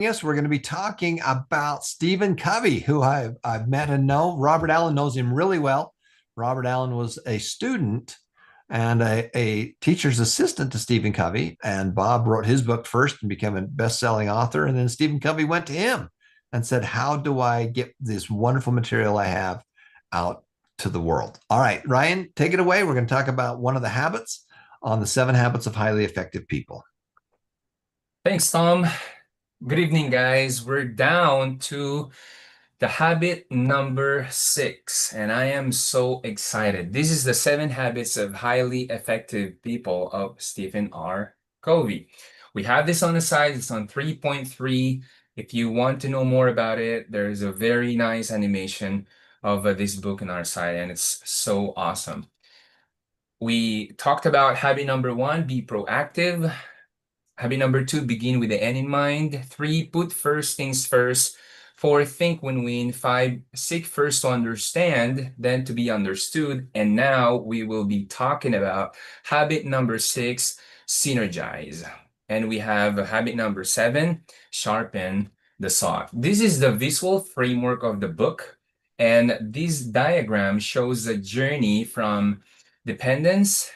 Yes, we're going to be talking about Stephen Covey, who I've met and know. Robert Allen knows him really well. Robert Allen was a student and a teacher's assistant to Stephen Covey. And Bob wrote his book first and became a best-selling author. And then Stephen Covey went to him and said, how do I get this wonderful material I have out to the world? All right, Ryan, take it away. We're going to talk about one of the habits on the 7 habits of highly effective people. Thanks, Tom. Good evening, guys. We're down to the habit number 6, and I am so excited. This is the 7 habits of highly effective people of Stephen R. Covey. We have this on the side. It's on 3.3. If you want to know more about it, there is a very nice animation of this book on our side, and it's so awesome. We talked about habit number 1, be proactive. Habit number 2, begin with the end in mind. 3, put first things first. 4, think win-win. 5, seek first to understand, then to be understood. And now we will be talking about habit number 6, synergize. And we have habit number 7, sharpen the saw. This is the visual framework of the book. And this diagram shows the journey from dependence,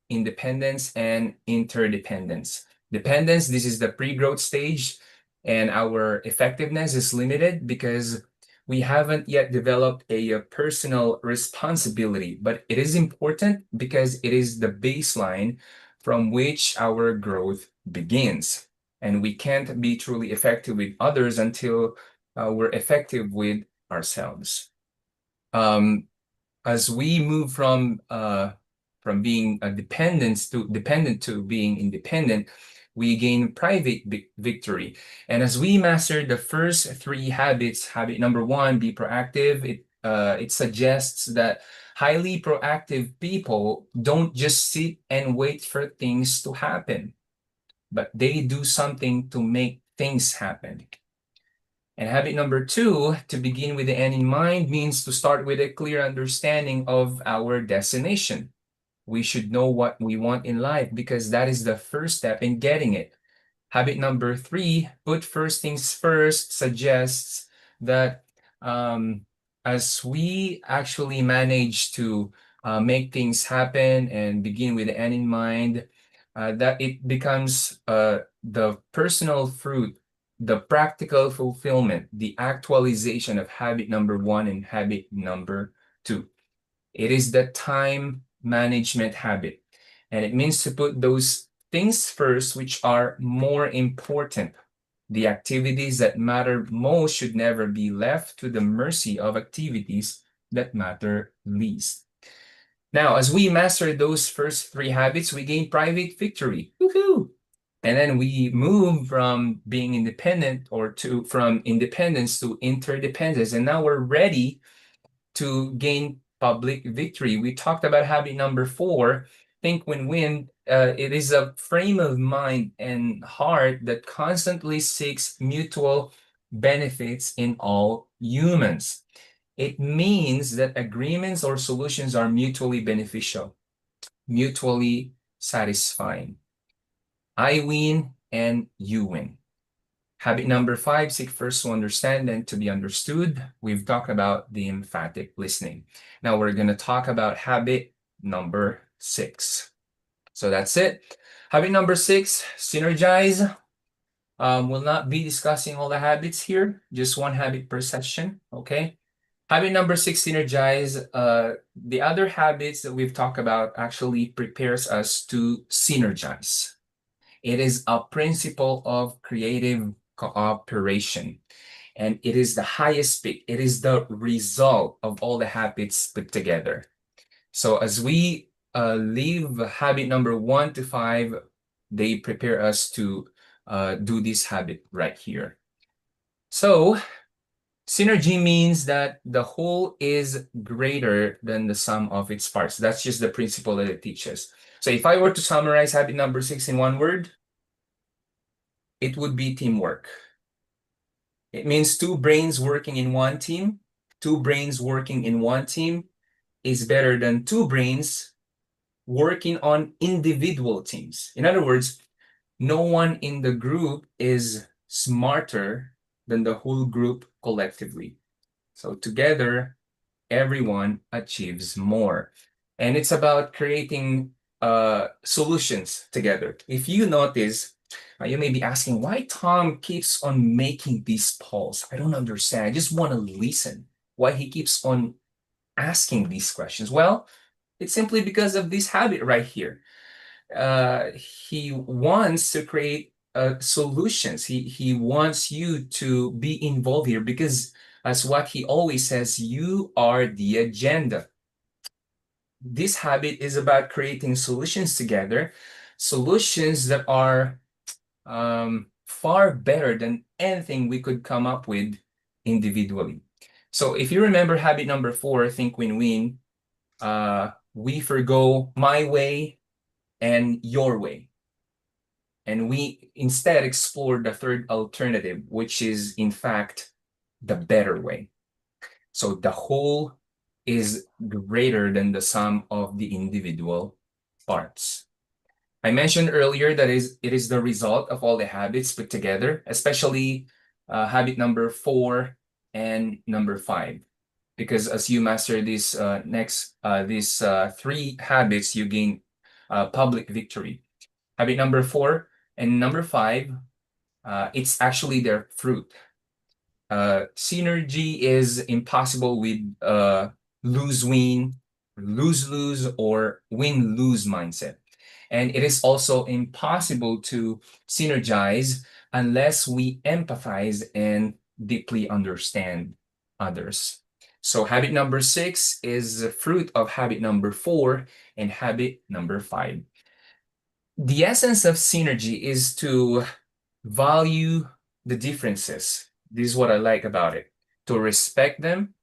independence, and interdependence. Dependence, this is the pre-growth stage, and our effectiveness is limited because we haven't yet developed a personal responsibility, but it is important because it is the baseline from which our growth begins. And we can't be truly effective with others until we're effective with ourselves. Um, as we move from being a dependent to being independent, we gain private victory. And as we master the first 3 habits, habit number 1, be proactive. It suggests that highly proactive people don't just sit and wait for things to happen, but they do something to make things happen. And habit number 2, to begin with the end in mind, means to start with a clear understanding of our destination. We should know what we want in life because that is the first step in getting it. Habit number 3, put first things first, suggests that as we actually manage to make things happen and begin with the end in mind, that it becomes the personal fruit, the practical fulfillment, the actualization of habit number 1 and habit number 2. It is the time management habit. And it means to put those things first which are more important. The activities that matter most should never be left to the mercy of activities that matter least. Now, as we master those first 3 habits, we gain private victory. Woohoo! And then we move from being independent from independence to interdependence. And now we're ready to gain public victory. We talked about habit number 4, think win-win. It is a frame of mind and heart that constantly seeks mutual benefits in all humans. It means that agreements or solutions are mutually beneficial, mutually satisfying. I win and you win. Habit number 5, seek first to understand and to be understood. We've talked about the emphatic listening. Now we're going to talk about habit number 6. So that's it. Habit number 6, synergize. We'll not be discussing all the habits here, just one habit per session, okay? Habit number 6, synergize. The other habits that we've talked about actually prepares us to synergize. It is a principle of creative cooperation, and it is the highest peak. It is the result of all the habits put together. So as we leave habit number 1 to 5, they prepare us to do this habit right here. So synergy means that the whole is greater than the sum of its parts. That's just the principle that it teaches. So if I were to summarize habit number 6 in one word, it would be teamwork. It means 2 brains working in one team. 2 brains working in one team is better than 2 brains working on individual teams. In other words, no one in the group is smarter than the whole group collectively. So together, everyone achieves more. And it's about creating solutions together. If you notice, you may be asking why Tom keeps on making these polls. I don't understand. I just want to listen. Why he keeps on asking these questions? Well, it's simply because of this habit right here. He wants to create solutions. He wants you to be involved here because, as what he always says, you are the agenda. This habit is about creating solutions together, solutions that are far better than anything we could come up with individually. So if you remember habit number 4, think win-win, we forgo my way and your way. And we instead explore the third alternative, which is in fact the better way. So the whole is greater than the sum of the individual parts. I mentioned earlier that it is the result of all the habits put together, especially habit number 4 and number 5. Because as you master these 3 habits, you gain public victory. Habit number 4 and number 5, it's actually their fruit. Synergy is impossible with lose-win, lose-lose, or win-lose mindset. And it is also impossible to synergize unless we empathize and deeply understand others. So habit number 6 is the fruit of habit number 4 and habit number 5. The essence of synergy is to value the differences. This is what I like about it. To respect them,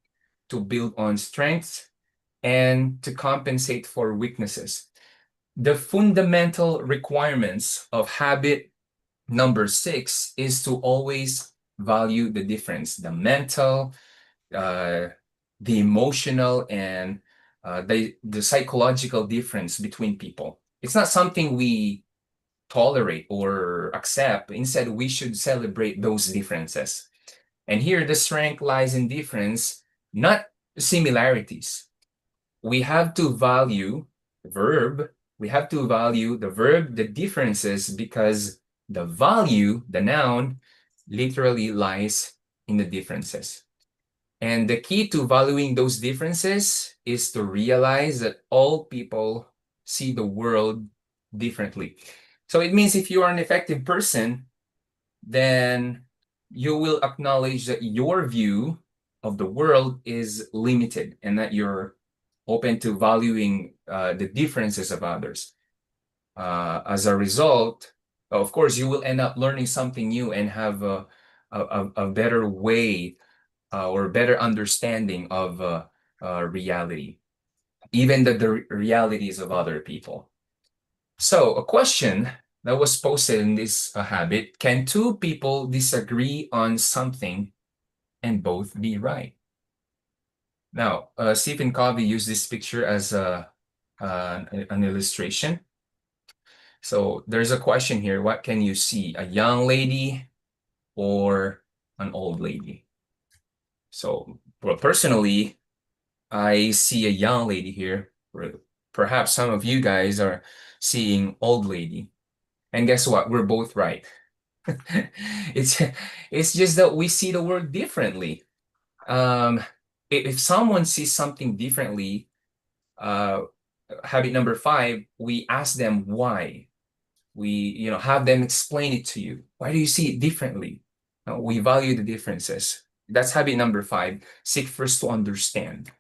to build on strengths, and to compensate for weaknesses. The fundamental requirements of habit number 6 is to always value the difference, the mental, uh, the emotional, and the psychological difference between people. It's not something we tolerate or accept. Instead, we should celebrate those differences. And here, the strength lies in difference, not similarities. We have to value the verb. We have to value the verb, the differences, because the value, the noun, literally lies in the differences. And the key to valuing those differences is to realize that all people see the world differently. So it means if you are an effective person, then you will acknowledge that your view of the world is limited and that you're open to valuing the differences of others. As a result, of course, you will end up learning something new and have a better way or better understanding of reality, even the realities of other people. So, a question that was posted in this habit: can two people disagree on something and both be right? Now, Stephen Covey used this picture as an illustration. So, there's a question here: what can you see, a young lady or an old lady? So, well, personally, I see a young lady here. Perhaps some of you guys are seeing old lady. And guess what? We're both right. It's it's just that we see the world differently. Um, if someone sees something differently, uh, habit number 5, we ask them why. We, have them explain it to you. Why do you see it differently? We value the differences. That's habit number 5. Seek first to understand.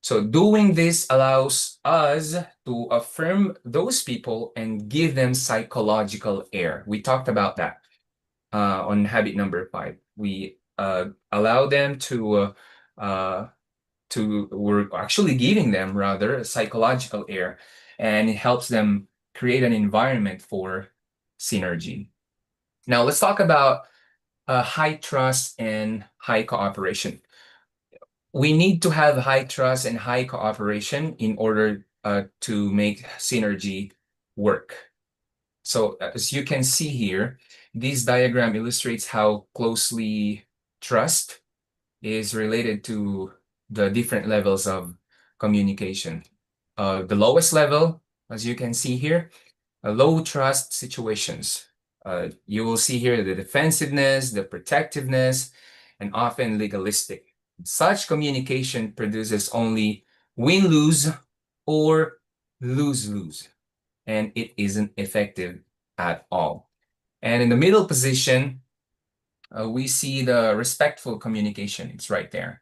So doing this allows us to affirm those people and give them psychological air. We talked about that on habit number 5. We allow them we're actually giving them rather psychological air, and it helps them create an environment for synergy. Now let's talk about high trust and high cooperation. We need to have high trust and high cooperation in order to make synergy work. So as you can see here, this diagram illustrates how closely trust is related to the different levels of communication. The lowest level, as you can see here, low trust situations. You will see here the defensiveness, the protectiveness, and often legalistic. Such communication produces only win-lose or lose-lose, and it isn't effective at all. And in the middle position, we see the respectful communication. It's right there.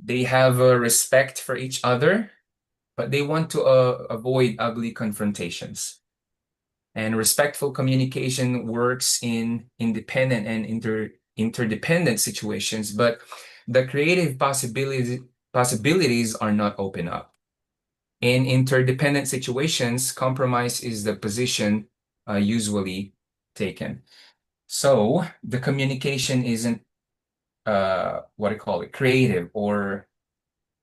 They have a respect for each other, but they want to avoid ugly confrontations. And respectful communication works in independent and interdependent situations, but the creative possibilities are not open up. In interdependent situations, compromise is the position usually taken. So the communication isn't what I call it, creative or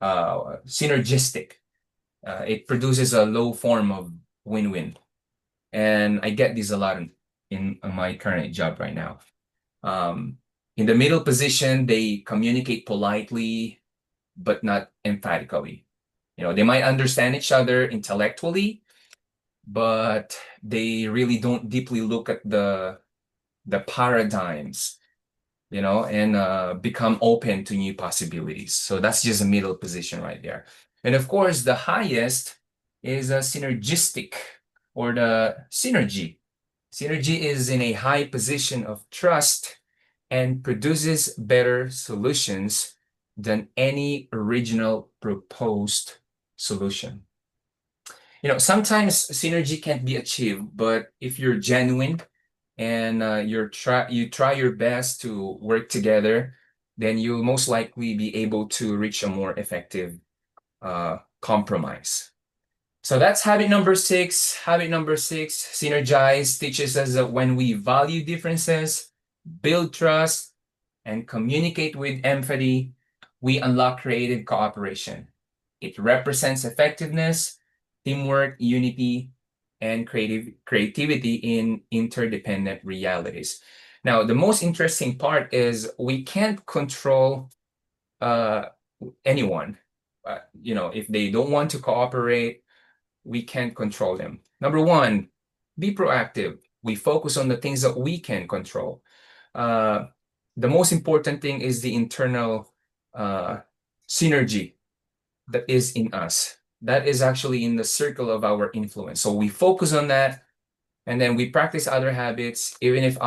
synergistic. It produces a low form of win-win. And I get this a lot in my current job right now. Um, in the middle position, they communicate politely, but not emphatically. They might understand each other intellectually, but they really don't deeply look at the paradigms, and become open to new possibilities. So that's just a middle position right there. And of course, the highest is a synergistic or the synergy. Synergy is in a high position of trust and produces better solutions than any original proposed solution. Sometimes synergy can't be achieved, but if you're genuine and you try your best to work together, then you'll most likely be able to reach a more effective compromise. So that's habit number 6. Habit number 6, synergize, teaches us that when we value differences, build trust, and communicate with empathy, we unlock creative cooperation. It represents effectiveness, teamwork, unity, and creativity in interdependent realities. Now, the most interesting part is we can't control uh, anyone. If they don't want to cooperate, we can't control them. Number one, be proactive. We focus on the things that we can control. Uh, the most important thing is the internal uh, synergy that is in us. That is actually in the circle of our influence. So we focus on that, and then we practice other habits, even if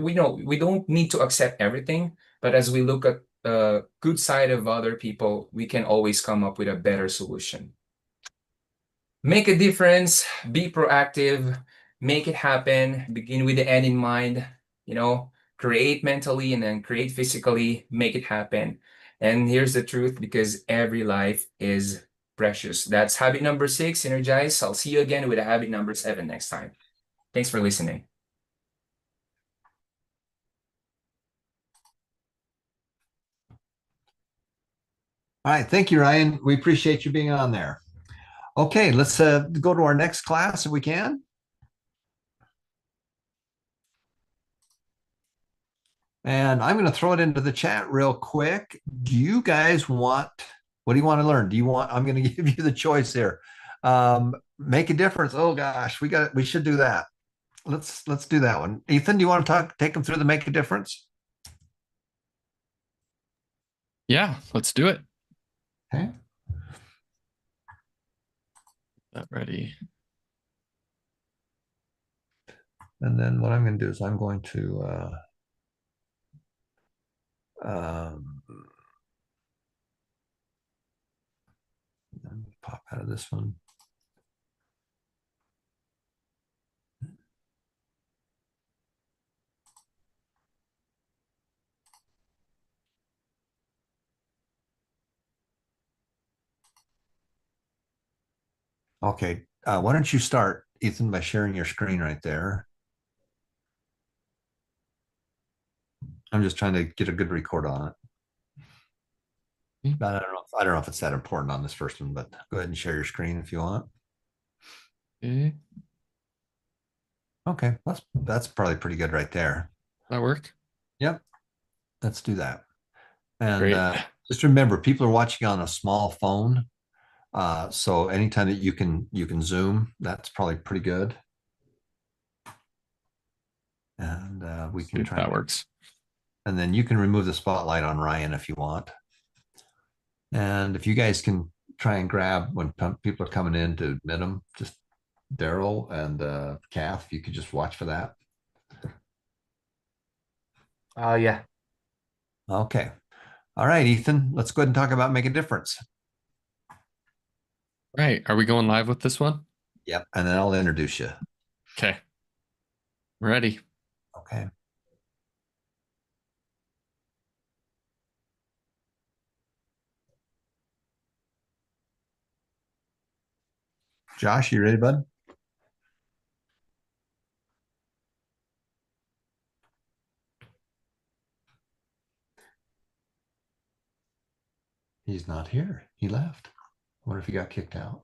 we know we don't need to accept everything, but as we look at the good side of other people, we can always come up with a better solution. Make a difference, be proactive, make it happen, begin with the end in mind, create mentally and then create physically, make it happen. And here's the truth, because every life is precious. That's habit number 6, synergize. I'll see you again with a habit number 7 next time. Thanks for listening. All right. Thank you, Ryan. We appreciate you being on there. Okay, let's go to our next class if we can. And I'm going to throw it into the chat real quick. Do you guys what do you want to learn? I'm going to give you the choice here. Make a difference. Oh gosh, we should do that. Let's do that one. Ethan, do you want to take them through the make a difference? Yeah, let's do it. Okay. That ready. And then what I'm going to do is I'm going to pop out of this one. Okay. Why don't you start, Ethan, by sharing your screen right there? I'm just trying to get a good record on it. But I don't know if it's that important on this first one, but go ahead and share your screen if you want. Okay. Okay, that's probably pretty good right there. That work? Yep, let's do that. And Great. just remember, people are watching on a small phone, so anytime that you can zoom, that's probably pretty good. And we See can if try that works. and then you can remove the spotlight on Ryan if you want. And if you guys can try and grab when people are coming in to admit them, just Daryl and Kath, if you could just watch for that. Yeah. Okay. All right, Ethan, let's go ahead and talk about Make a Difference. Right. Are we going live with this one? Yep. And then I'll introduce you. Okay. Ready. Okay. Josh, you ready, bud? He's not here. He left. I wonder if he got kicked out.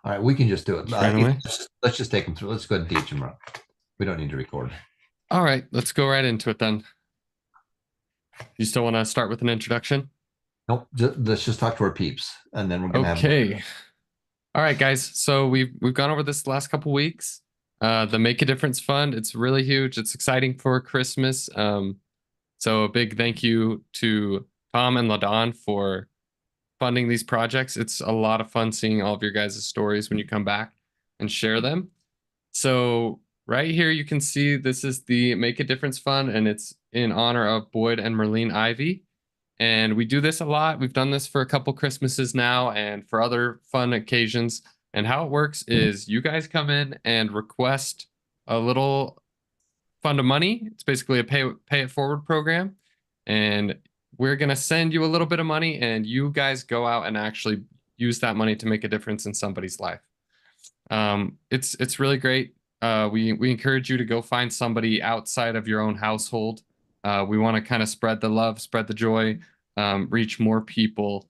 All right, we can just do it. Just ran away. Let's just take him through. Let's go ahead and teach him. We don't need to record. All right. Let's go right into it then. You still want to start with an introduction? Nope. Let's just talk to our peeps, and then we're gonna have. Okay. All right, guys. So we've gone over this the last couple weeks. The Make a Difference Fund. It's really huge. It's exciting for Christmas. So a big thank you to Tom and LaDon for funding these projects. It's a lot of fun seeing all of your guys' stories when you come back and share them. So right here, you can see this is the Make a Difference Fund, and it's in honor of Boyd and Merlene Ivy. And we do this a lot. We've done this for a couple Christmases now and for other fun occasions. And how it works is you guys come in and request a little fund of money. It's basically a pay it forward program. And we're going to send you a little bit of money, and you guys go out and actually use that money to make a difference in somebody's life. It's really great. We encourage you to go find somebody outside of your own household. We want to kind of spread the love, spread the joy, reach more people.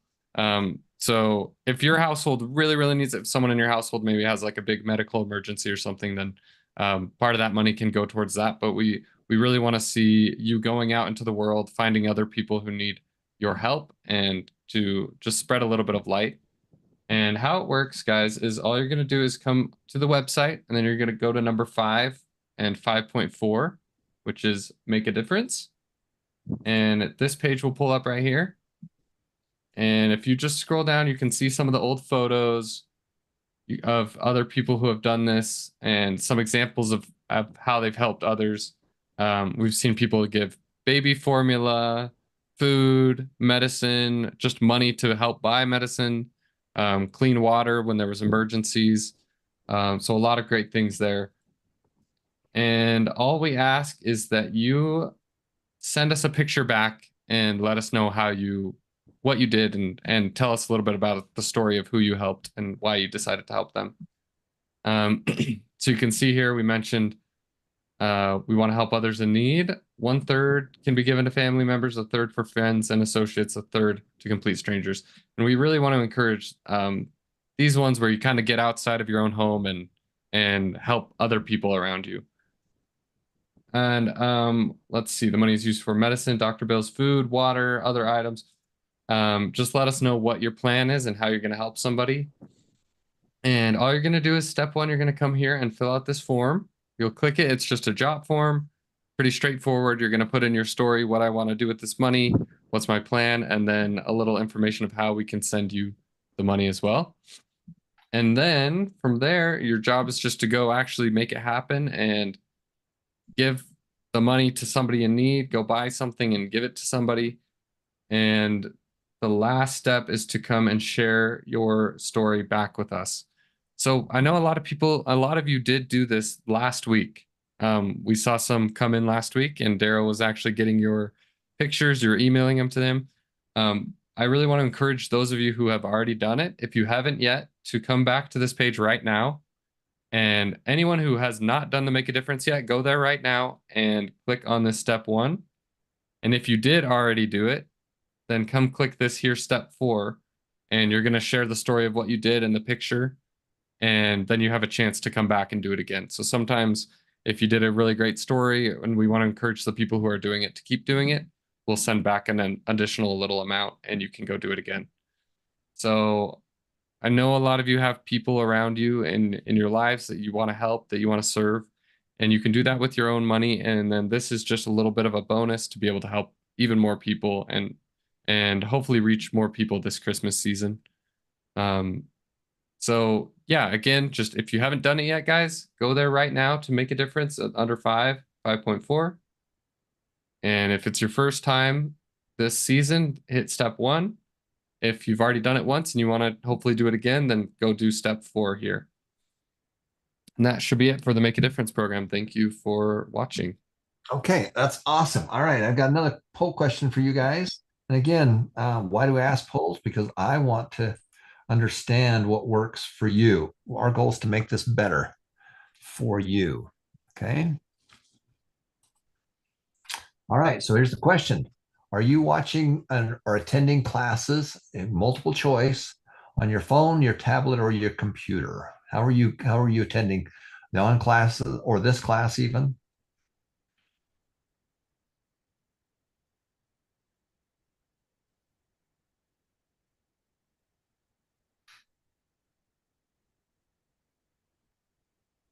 So if your household really needs it, if someone in your household maybe has like a big medical emergency or something, then part of that money can go towards that. But we really want to see you going out into the world, finding other people who need your help, and to just spread a little bit of light. And how it works, guys, is all you're going to do is come to the website, and then you're going to go to number 5 and 5.4, which is Make a Difference. And this page will pull up right here. And if you just scroll down, you can see some of the old photos of other people who have done this and some examples of how they've helped others. We've seen people give baby formula, food, medicine, just money to help buy medicine, clean water when there was emergencies. So a lot of great things there. And all we ask is that you send us a picture back and let us know what you did, and tell us a little bit about the story of who you helped and why you decided to help them. So you can see here we mentioned we want to help others in need. 1/3 can be given to family members, 1/3 for friends and associates, 1/3 to complete strangers. And we really want to encourage these ones where you kind of get outside of your own home and help other people around you. And let's see, the money is used for medicine, doctor bills, food, water, other items. Just let us know what your plan is and how you're going to help somebody. And all you're going to do is step 1, you're going to come here and fill out this form. You'll click it. It's just a job form. Pretty straightforward. You're going to put in your story, what I want to do with this money, what's my plan, and then a little information of how we can send you the money as well. And then from there, your job is just to go actually make it happen and give the money to somebody in need, go buy something and give it to somebody. And the last step is to come and share your story back with us. So I know a lot of you did do this last week. We saw some come in last week, and Daryl was actually getting your pictures, you're emailing them to him. I really want to encourage those of you who have already done it, if you haven't yet, to come back to this page right now. And anyone who has not done the Make a Difference yet, go there right now and click on this step 1. And if you did already do it, then come click this here, step 4, and you're going to share the story of what you did in the picture. and then you have a chance to come back and do it again. So sometimes if you did a really great story and we want to encourage the people who are doing it to keep doing it, we'll send back an additional little amount and you can go do it again. So I know a lot of you have people around you in your lives that you want to help, that you want to serve, and you can do that with your own money. And then this is just a little bit of a bonus to be able to help even more people and hopefully reach more people this Christmas season. So yeah, again, just if you haven't done it yet, guys, go there right now to make a difference at under 5.4. And if it's your first time this season, hit step 1. If you've already done it once and you want to hopefully do it again, then go do step 4 here. And that should be it for the Make a Difference program. Thank you for watching. Okay, that's awesome. All right, I've got another poll question for you guys. And again, why do I ask polls? Because I want to understand what works for you. Our goal is to make this better for you. Okay. All right, so here's the question. Are you watching or attending classes in multiple choice on your phone, your tablet, or your computer? How are you attending the on classes or this class even?